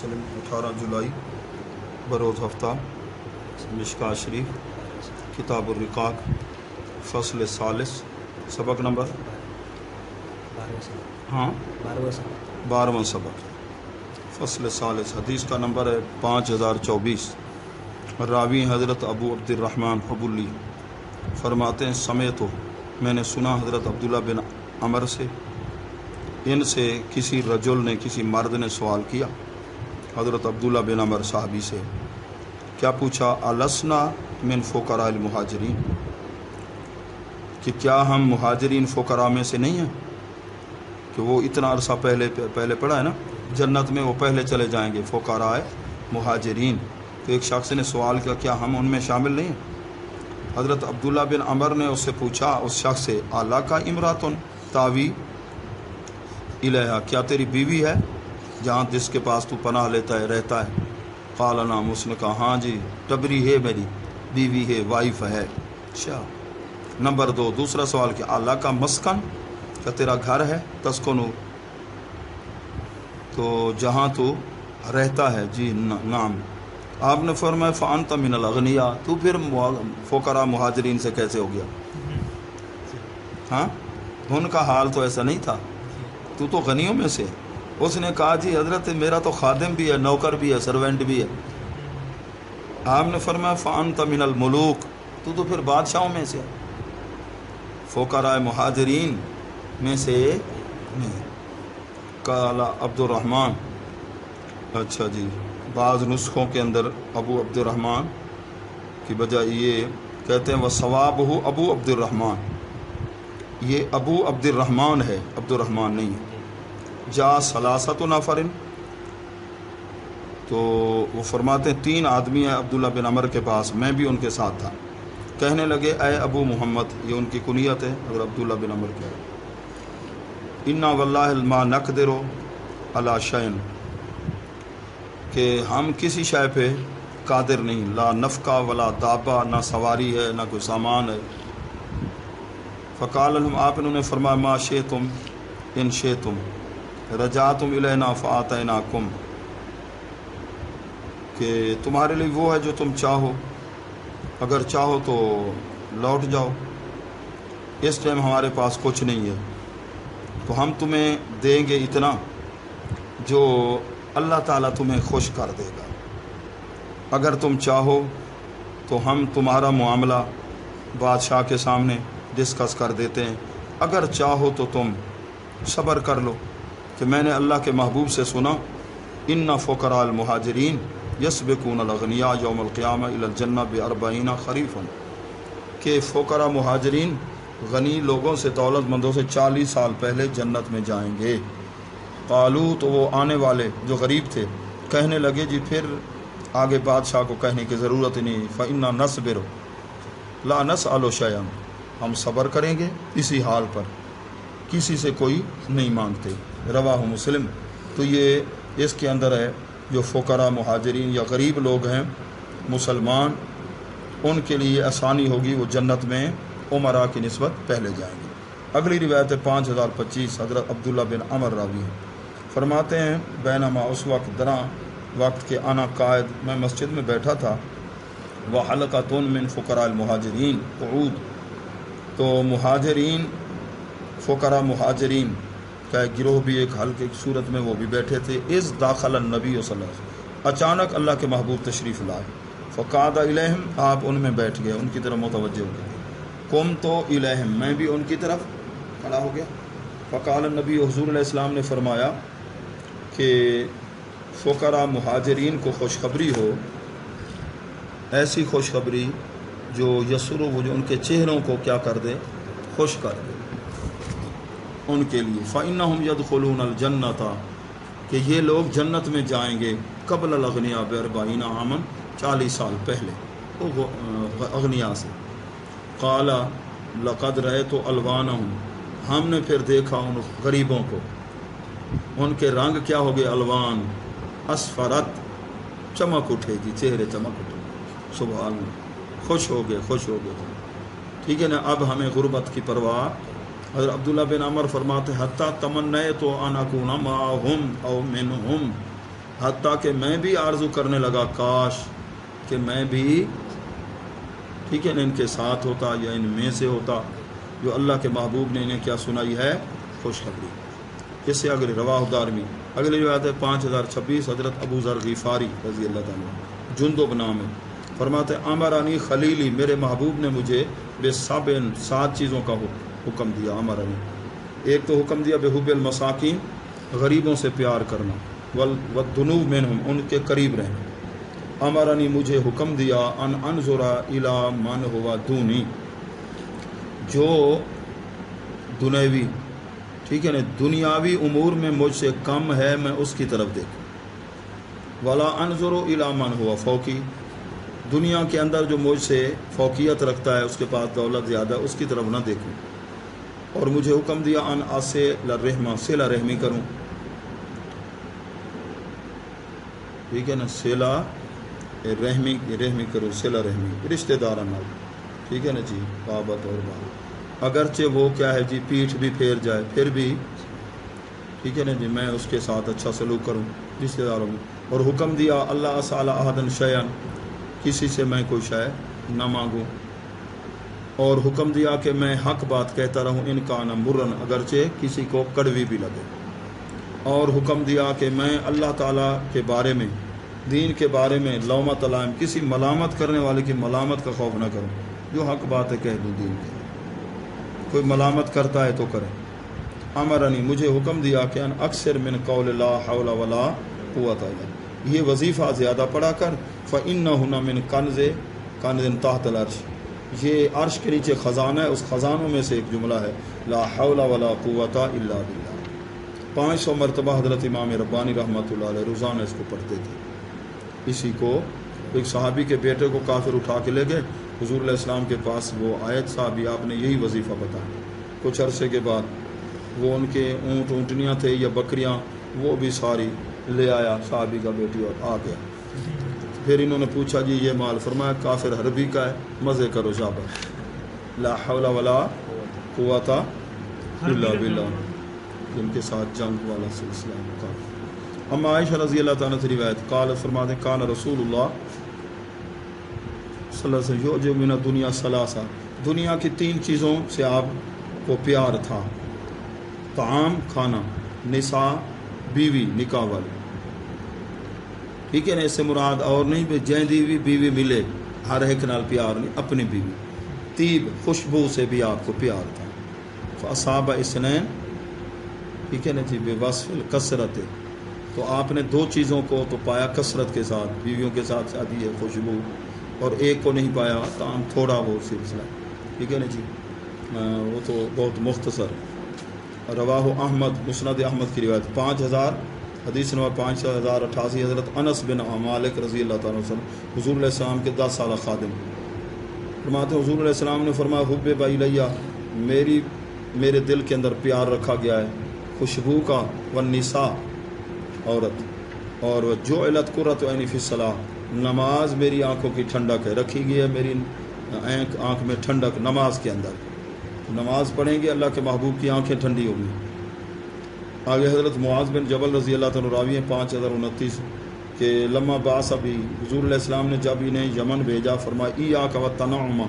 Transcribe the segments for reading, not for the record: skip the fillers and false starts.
مسلم 18 جولائی بروز ہفتہ مشکاۃ شریف کتاب الرقاق فصل ثالث سبق نمبر 12واں سبق فصل ثالث حدیث کا نمبر ہے 5024۔ راوی حضرت ابو عبد الرحمن حبلی فرماتے ہیں سمیتو میں نے سنا حضرت عبداللہ بن عمر سے، ان سے کسی رجل نے کسی مرد نے سوال کیا حضرت عبداللہ بن عمر صحابی سے، کیا پوچھا السنا من فقراء المہاجرین، کہ کیا ہم مہاجرین فقراء میں سے نہیں ہیں؟ کہ وہ اتنا عرصہ پہلے پڑھا ہے نا، جنت میں وہ پہلے چلے جائیں گے فقراء مہاجرین۔ تو ایک شخص نے سوال کیا کیا ہم ان میں شامل نہیں ہیں؟ حضرت عبداللہ بن عمر نے اس سے پوچھا اس شخص سے اعلیٰ کا امراتن تاوی الہا، کیا تیری بیوی ہے جہاں جس کے پاس تو پناہ لیتا ہے رہتا ہے؟ قال نعم، اس نے کہا ہاں جی ٹبری ہے، میری بیوی ہے، وائف ہے۔ اچھا نمبر 2 دوسرا سوال کہ اعلیٰ کا مسکن، کیا تیرا گھر ہے؟ تسکنو، تو جہاں تو رہتا ہے، جی نعم۔ آپ نے فرمایا فانت من الاغنیاء، تو پھر فقراء مہاجرین سے کیسے ہو گیا؟ ہاں ان کا حال تو ایسا نہیں تھا، تو غنیوں میں سے۔ اس نے کہا جی حضرت میرا تو خادم بھی ہے، نوکر بھی ہے، سرونٹ بھی ہے۔ آپ نے فرمایا فانت من الملوک، تو پھر بادشاہوں میں سے، فقراء مہاجرین میں سے نہیں۔ قال عبد الرحمن، اچھا جی بعض نسخوں کے اندر ابو عبد الرحمن کی بجائے یہ کہتے ہیں وثواب ہو ابو عبد الرحمن، یہ ابو عبد الرحمن ہے، عبد الرحمن نہیں ہے۔ جا ثلاثۃ نفر، تو وہ فرماتے ہیں 3 آدمی ہیں عبداللہ بن عمر کے پاس، میں بھی ان کے ساتھ تھا۔ کہنے لگے اے ابو محمد، یہ ان کی کنیت ہے حضرت عبداللہ بن عمر کے، انا واللہ ما نقدر علی شیء، کہ ہم کسی شے پہ قادر نہیں، لا نفقہ ولا دابہ، نہ سواری ہے نہ کوئی سامان ہے۔ فقال لهم، آپ انہوں نے فرمایا ما شئتم ان شئتم رجعتم الینا فآتیناکم، کہ تمہارے لیے وہ ہے جو تم چاہو، اگر چاہو تو لوٹ جاؤ، اس ٹائم ہمارے پاس کچھ نہیں ہے، تو ہم تمہیں دیں گے اتنا جو اللہ تعالیٰ تمہیں خوش کر دے گا۔ اگر تم چاہو تو ہم تمہارا معاملہ بادشاہ کے سامنے ڈسکس کر دیتے ہیں، اگر چاہو تو تم صبر کر لو، کہ میں نے اللہ کے محبوب سے سنا ان فقراء المہاجرین یسبقون الاغنیاء یوم القیامہ الی الجنہ ب40 خریفا، کہ فقراء مہاجرین غنی لوگوں سے، دولت مندوں سے 40 سال پہلے جنت میں جائیں گے۔ قالو، تو وہ آنے والے جو غریب تھے کہنے لگے جی پھر آگے بادشاہ کو کہنے کی ضرورت نہیں، فإنا نصبر لا نسأل شیئا، ہم صبر کریں گے اسی حال پر، کسی سے کوئی نہیں مانگتے۔ رواہ مسلم۔ تو یہ اس کے اندر ہے جو فقراء مہاجرین یا غریب لوگ ہیں مسلمان، ان کے لیے آسانی ہوگی، وہ جنت میں عمراء کی نسبت پہلے جائیں گے۔ اگلی روایت ہے 5025، حضرت عبداللہ بن عمر راوی ہیں، فرماتے ہیں بینما اس وقت کے انا قائد، میں مسجد میں بیٹھا تھا، وحلقۃ من فقراء المہاجرین قعود، تو مہاجرین فقراء مہاجرین کا ایک گروہ بھی ایک حلقے کی صورت میں وہ بھی بیٹھے تھے۔ اذ داخل النبی صلی اللہ علیہ وسلم، اچانک اللہ کے محبوب تشریف لائے، فقعد الیہم، آپ ان میں بیٹھ گئے، ان کی طرف متوجہ ہو گئے، قمت الیہم، میں بھی ان کی طرف کھڑا ہو گیا۔ فقال النبی، حضور علیہ السلام نے فرمایا کہ فقراء مہاجرین کو خوشخبری ہو، ایسی خوشخبری جو یسرو، وہ جو ان کے چہروں کو کیا کر دے، خوش کر دے ان کے لیے۔ فإنہم یدخلون الجنۃ، کہ یہ لوگ جنت میں جائیں گے قبل الاغنیاء ب40 عاما، 40 سال پہلے تو اغنیاء سے۔ قال لقد رأیت الوانہم، ہم نے پھر دیکھا ان غریبوں کو، ان کے رنگ کیا ہو گئے، الوان، اسفرت، چمک اٹھے گی، چہرے چمک اٹھے، سبحان اللہ، خوش ہو گئے۔ ٹھیک ہے نا۔ اب ہمیں غربت کی پرواہ، حضرت عبداللہ بن عمر فرماتے حتیٰ تمنیت ان اکون معہم او منہم، حتیٰ کہ میں بھی آرزو کرنے لگا کاش کہ میں بھی ٹھیک ہے ان کے ساتھ ہوتا یا ان میں سے ہوتا جو اللہ کے محبوب نے انہیں کیا سنائی ہے خوشخبری. اس سے اگلے رواہ دارمی اگلی روایت ہے 5026 حضرت ابو ذر غفاری رضی اللہ تعالیٰ جندب نام ہے فرماتے امرانی خلیلی میرے محبوب نے مجھے بے سابن 7 چیزوں کا حکم دیا. امرانی ایک تو حکم دیا بے حب المساکین غریبوں سے پیار کرنا والدنو منہم ان کے قریب رہنا. امرانی مجھے حکم دیا ان انظر الی من ہوا دونی جو دنیوی ٹھیک ہے نا دنیاوی امور میں مجھ سے کم ہے میں اس کی طرف دیکھوں. ولا انظر الی من ہوا فوقی دنیا کے اندر جو مجھ سے فوقیت رکھتا ہے اس کے پاس دولت زیادہ اس کی طرف نہ دیکھوں. اور مجھے حکم دیا ان اصل الرحمہ صلہ رحمی کروں ٹھیک ہے نا صلہ رحمی کروں صلہ رحمی رشتہ داران ٹھیک ہے نا جی بابت اور بات اگرچہ وہ کیا ہے جی پیٹھ بھی پھیر جائے پھر بھی ٹھیک ہے نا جی میں اس کے ساتھ اچھا سلوک کروں رشتہ داروں میں. اور حکم دیا اللہ اسأل احدا شیئا کسی سے میں کوئی شے نہ مانگوں. اور حکم دیا کہ میں حق بات کہتا رہوں ان کا نہ مرن اگرچہ کسی کو کڑوی بھی لگے. اور حکم دیا کہ میں اللہ تعالیٰ کے بارے میں دین کے بارے میں لومۃ لائم کسی ملامت کرنے والے کی ملامت کا خوف نہ کروں. جو حق بات ہے کہہ دوں دین کے کوئی ملامت کرتا ہے تو کرے. امرنی مجھے حکم دیا کہ ان اکثر من قول لا حول ولا قوت الا یہ وظیفہ زیادہ پڑھا کر فإنہ من کنز تحت العرش یہ عرش کے نیچے خزانہ ہے اس خزانوں میں سے ایک جملہ ہے لا حول ولا قوت الا باللہ. 500 مرتبہ حضرت امام ربانی رحمۃ اللہ علیہ روزانہ اس کو پڑھتے تھے. اسی کو ایک صحابی کے بیٹے کو کافر اٹھا کے لے گئے حضور علیہ السلام کے پاس وہ آیت صحابی آپ نے یہی وظیفہ بتایا. کچھ عرصے کے بعد وہ ان کے اونٹ اونٹنیاں تھے یا بکریاں وہ بھی ساری لے آیا صحابی کا بیٹی اور آ گیا. پھر انہوں نے پوچھا جی یہ مال فرمایا کافر حربی کا ہے مزے کرو شاباش لا حول ولا قوت الا باللہ جن کے ساتھ جنگ والا سلسلہ کا. اما عائشہ رضی اللہ تعالیٰ سے روایت قال فرماتے کان رسول اللہ صلی اللہ علیہ وسلم جو من الدنیا ثلاثہ دنیا کی 3 چیزوں سے آپ کو پیار تھا. طعام کھانا نساء بیوی نکاح والی ٹھیک ہے نا اس سے مراد اور نہیں بھی جیندی بیوی ملے ہر ایک نال پیار نہیں اپنی بیوی. طیب خوشبو سے بھی آپ کو پیار تھا. فاصاب اسنین ٹھیک ہے نا جی بے وصف الکثرت تو آپ نے 2 چیزوں کو تو پایا کثرت کے ساتھ بیویوں کے ساتھ شادی ہے خوشبو اور ایک کو نہیں پایا طعام تھوڑا وہ سلسلہ ٹھیک ہے نا جی وہ تو بہت مختصر. رواہ احمد مسند احمد کی روایت 5000 حدیث نمبر 5088 حضرت انس بن مالک رضی اللہ تعالیٰ عنہ حضور علیہ السلام کے 10 سالہ خادم فرماتے حضور علیہ السلام نے فرمایا حب الیہ میرے دل کے اندر پیار رکھا گیا ہے خوشبو کا والنساء عورت اور جعلت قرۃ عینی فی الصلاۃ نماز میری آنکھوں کی ٹھنڈک ہے رکھی گئی ہے میری آنکھ میں ٹھنڈک نماز کے اندر نماز پڑھیں گے اللہ کے محبوب کی آنکھیں ٹھنڈی ہوگی. آگے حضرت معاذ بن جبل رضی اللہ تعالیٰ راوی ہیں 5029 کہ لما بعث ابھی حضور علیہ السلام نے جب انہیں یمن بھیجا فرمایا ایاک والتنعم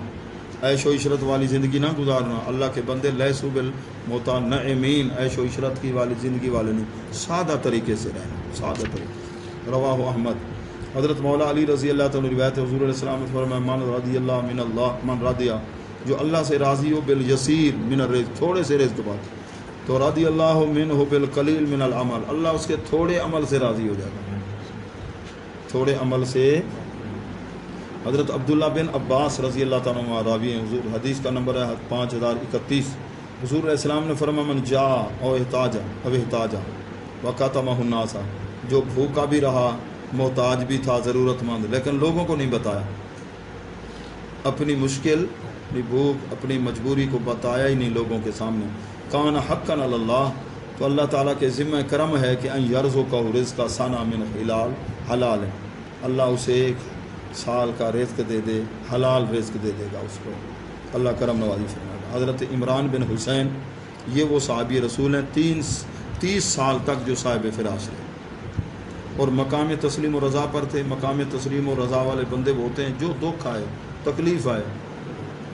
عیش و عشرت والی زندگی نہ گزارنا اللہ کے بندے لیسوا بالمتنعمین عیش و عشرت کی والی زندگی والے نہیں سادہ طریقے سے رہنا سادہ طریقے. رواہ احمد حضرت مولا علی رضی اللہ تعالیٰ روایت حضور علیہ السلام نے فرمایا من رضی اللہ من اللہ من رضیہ جو اللہ سے راضی ہو بالیسیر من الرزق تھوڑے سے رزق بات تو رضی اللہ منہ بالقلیل من العمل اللہ اس کے تھوڑے عمل سے راضی ہو جائے گا تھوڑے عمل سے. حضرت عبداللہ بن عباس رضی اللہ تعالیٰ عنہ راوی ہیں حضور حدیث کا نمبر ہے 5031 حضور علیہ السلام نے فرمایا من جا او احتاجا وقتمہ الناس جو بھوکا بھی رہا محتاج بھی تھا ضرورت مند لیکن لوگوں کو نہیں بتایا اپنی مشکل اپنی بھوک اپنی مجبوری کو بتایا ہی نہیں لوگوں کے سامنے. کان حقا علی اللہ تو اللہ تعالیٰ کے ذمہ کرم ہے کہ ان یرزقہ رزق ثنا من حلال ہے اللہ اسے 1 سال کا رزق دے دے حلال رزق دے دے گا اس کو اللہ کرم نوازی فرمائے گا. حضرت عمران بن حسین یہ وہ صحابی رسول ہیں 30 سال تک جو صاحب فراش رہے اور مقام تسلیم و رضا پر تھے. مقام تسلیم و رضا والے بندے وہ ہوتے ہیں جو دکھ آئے تکلیف آئے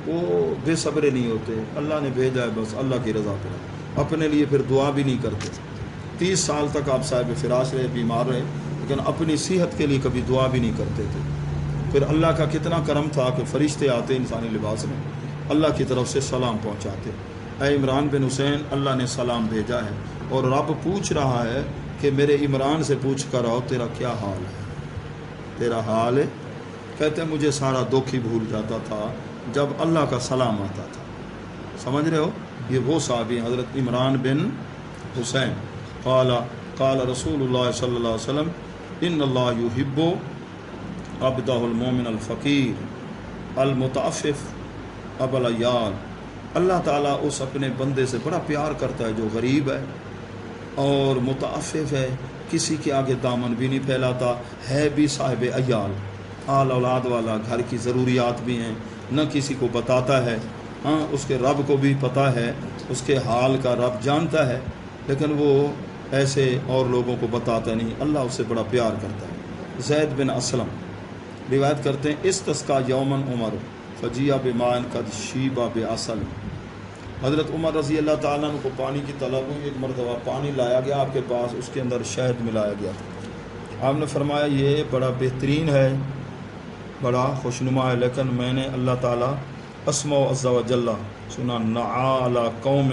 وہ بے صبرے نہیں ہوتے. اللہ نے بھیجا ہے بس اللہ کی رضا پر, اپنے لیے پھر دعا بھی نہیں کرتے. 30 سال تک آپ صاحب فراش رہے, بیمار رہے, لیکن اپنی صحت کے لیے کبھی دعا بھی نہیں کرتے تھے. پھر اللہ کا کتنا کرم تھا کہ فرشتے آتے انسانی لباس میں, اللہ کی طرف سے سلام پہنچاتے. اے عمران بن حسین, اللہ نے سلام بھیجا ہے اور رب پوچھ رہا ہے کہ میرے عمران سے پوچھ کر آؤ تیرا کیا حال ہے, تیرا حال ہے. کہتے ہیں مجھے سارا دکھ ہی بھول جاتا تھا جب اللہ کا سلام آتا تھا. سمجھ رہے ہو, یہ وہ صحابی ہیں حضرت عمران بن حسین. قال رسول اللہ صلی اللہ علیہ وسلم ان اللہ یحب عبدہ المومن الفقیر المتعفف ابا العیال. اللہ تعالیٰ اس اپنے بندے سے بڑا پیار کرتا ہے جو غریب ہے اور متعفف ہے, کسی کے آگے دامن بھی نہیں پھیلاتا, ہے بھی صاحب عیال, آل اولاد والا, گھر کی ضروریات بھی ہیں, نہ کسی کو بتاتا ہے. ہاں اس کے رب کو بھی پتہ ہے, اس کے حال کا رب جانتا ہے, لیکن وہ ایسے اور لوگوں کو بتاتا نہیں. اللہ اس سے بڑا پیار کرتا ہے. زید بن اسلم روایت کرتے ہیں استسقا یومن عمر فجیع بماء قد شیب بعسل. حضرت عمر رضی اللہ تعالیٰ عنہ کو پانی کی طلب ہوئی. ایک مرتبہ پانی لایا گیا آپ کے پاس, اس کے اندر شہد ملایا گیا. آپ نے فرمایا یہ بڑا بہترین ہے, بڑا خوشنما ہے, لیکن میں نے اللہ تعالیٰ اسمع عز و جل سنا نعا علی قوم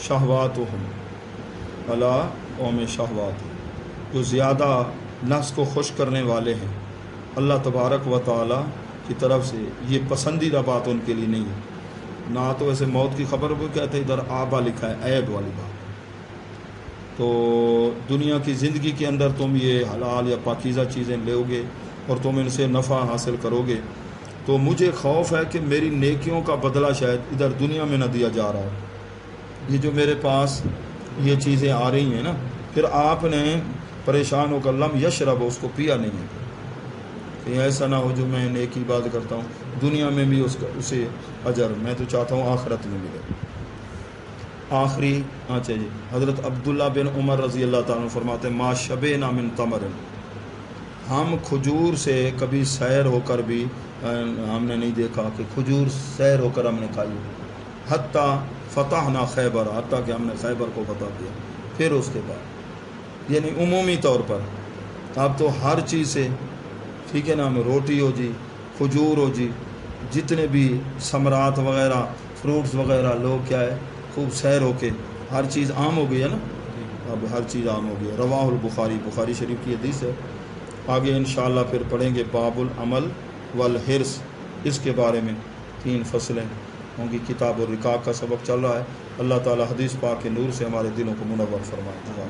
شہواتہم علی قوم شہوات, جو زیادہ نفس کو خوش کرنے والے ہیں اللہ تبارک و تعالیٰ کی طرف سے یہ پسندیدہ بات ان کے لیے نہیں ہے. نہ تو ویسے موت کی خبر بھی کہتے ہیں, ادھر آبا لکھا ہے عیب والی بات. تو دنیا کی زندگی کے اندر تم یہ حلال یا پاکیزہ چیزیں لو گے اور تم ان سے نفع حاصل کرو گے, تو مجھے خوف ہے کہ میری نیکیوں کا بدلہ شاید ادھر دنیا میں نہ دیا جا رہا ہے. یہ جو میرے پاس یہ چیزیں آ رہی ہیں نا, پھر آپ نے پریشان ہو کر لم یشرب اس کو پیا نہیں ہے. کہ ایسا نہ ہو جو میں نیکی بات کرتا ہوں دنیا میں بھی اسے اجر, میں تو چاہتا ہوں آخرت میں ملے. آخری اچھا جی, حضرت عبداللہ بن عمر رضی اللہ تعالیٰ عنہ فرماتے ہیں ما شبعنا من تمر, ہم کھجور سے کبھی سیر ہو کر بھی ہم نے نہیں دیکھا کہ کھجور سیر ہو کر ہم نے کھائی. حتیٰ فتحنا خیبر, حتیٰ کہ ہم نے خیبر کو فتح کیا. پھر اس کے بعد یعنی عمومی طور پر آپ تو ہر چیز سے ٹھیک ہے نا, ہمیں روٹی ہو جی, کھجور ہو جی, جتنے بھی ثمرات وغیرہ فروٹس وغیرہ لوگ کیا ہے خوب سیر ہو کے ہر چیز عام ہو گئی ہے نا, اب ہر چیز عام ہو گئی ہے. رواہ البخاری, بخاری شریف کی حدیث ہے. آگے انشاءاللہ پھر پڑھیں گے باب العمل والحرص, اس کے بارے میں 3 فصلیں ہوں گی. کتاب الرقاق کا سبق چل رہا ہے. اللہ تعالی حدیث پاک کے نور سے ہمارے دلوں کو منور فرمائے.